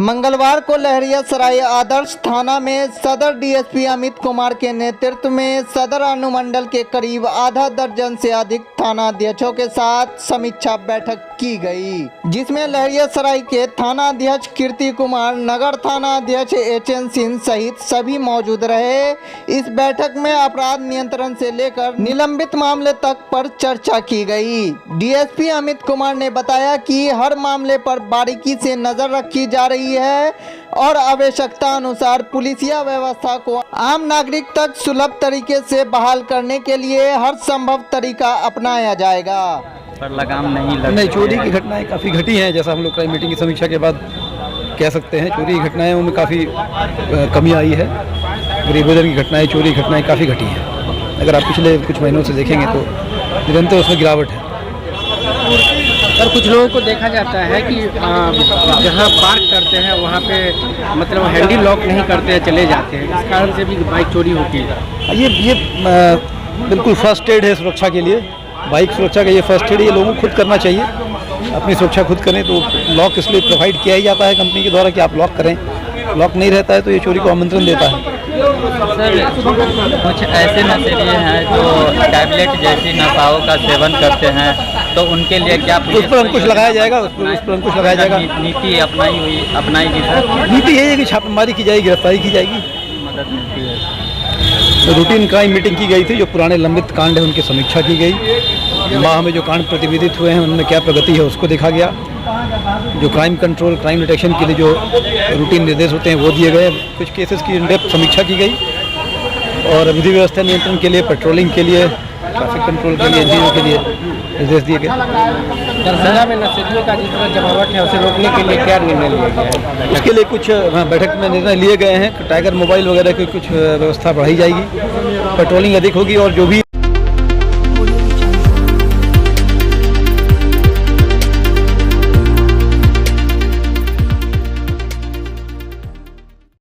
मंगलवार को लहरियासराय आदर्श थाना में सदर डीएसपी अमित कुमार के नेतृत्व में सदर अनुमंडल के करीब आधा दर्जन से अधिक थाना अध्यक्षों के साथ समीक्षा बैठक की गई, जिसमें लहरियासराय के थाना अध्यक्ष कीर्ति कुमार, नगर थाना अध्यक्ष एचएन सिंह सहित सभी मौजूद रहे। इस बैठक में अपराध नियंत्रण से लेकर निलंबित मामले तक पर चर्चा की गई। डीएसपी अमित कुमार ने बताया कि हर मामले पर बारीकी से नजर रखी जा रही है और आवश्यकता अनुसार पुलिसिया व्यवस्था को आम नागरिक तक सुलभ तरीके से बहाल करने के लिए हर संभव तरीका अपनाया जाएगा। पर लगाम नहीं चोरी की घटनाएं काफ़ी घटी हैं, जैसा हम लोग क्राइम मीटिंग की समीक्षा के बाद कह सकते हैं। चोरी की घटनाएं उनमें काफ़ी कमी आई है। गरीबों की घटनाएं, चोरी की घटनाएं काफ़ी घटी हैं। अगर आप पिछले कुछ महीनों से देखेंगे तो निरंतर उसमें गिरावट है। सर, कुछ लोगों को देखा जाता है कि जहां पार्क करते हैं वहां पे मतलब हैंडल लॉक नहीं करते, चले जाते हैं, इस कारण से भी बाइक चोरी होती है। ये बिल्कुल फर्स्ट एड है सुरक्षा के लिए। बाइक सुरक्षा का ये फर्स्ट एड, ये लोगों को खुद करना चाहिए। अपनी सुरक्षा खुद करें तो लॉक इसलिए प्रोवाइड किया ही जाता है कंपनी के द्वारा कि आप लॉक करें। लॉक नहीं रहता है तो ये चोरी को आमंत्रण देता है। सर, कुछ ऐसे नशेड़ी हैं जो टैबलेट जैसी नशाओं का सेवन करते हैं, तो उनके लिए क्या उस पर अंकुश लगाया जाएगा। उस पर अंकुश लगाया जाएगा। नीति अपनाएगी सर? नीति यही है कि छापेमारी की जाएगी, गिरफ्तारी की जाएगी। मदद मिलती है। रूटीन क्राइम मीटिंग की गई थी, जो पुराने लंबित कांड है उनकी समीक्षा की गई। माह में जो कांड प्रतिवेदित हुए हैं उनमें क्या प्रगति है उसको देखा गया। जो क्राइम कंट्रोल, क्राइम डिटेक्शन के लिए जो रूटीन निर्देश होते हैं वो दिए गए। कुछ केसेस की इन डेप्थ समीक्षा की गई और विधि व्यवस्था नियंत्रण के लिए, पेट्रोलिंग के लिए, ट्रैफिक कंट्रोल के लिए, इन चीज़ों के लिए निर्देश दिए गए। दरभंगा में नशेड़ियों का जिस तरह जमावट है उसे रोकने के लिए क्या निर्णय लिया गया है? उसके लिए कुछ बैठक में निर्णय लिए गए हैं। टाइगर मोबाइल वगैरह की कुछ व्यवस्था बढ़ाई जाएगी, पेट्रोलिंग अधिक होगी और जो भी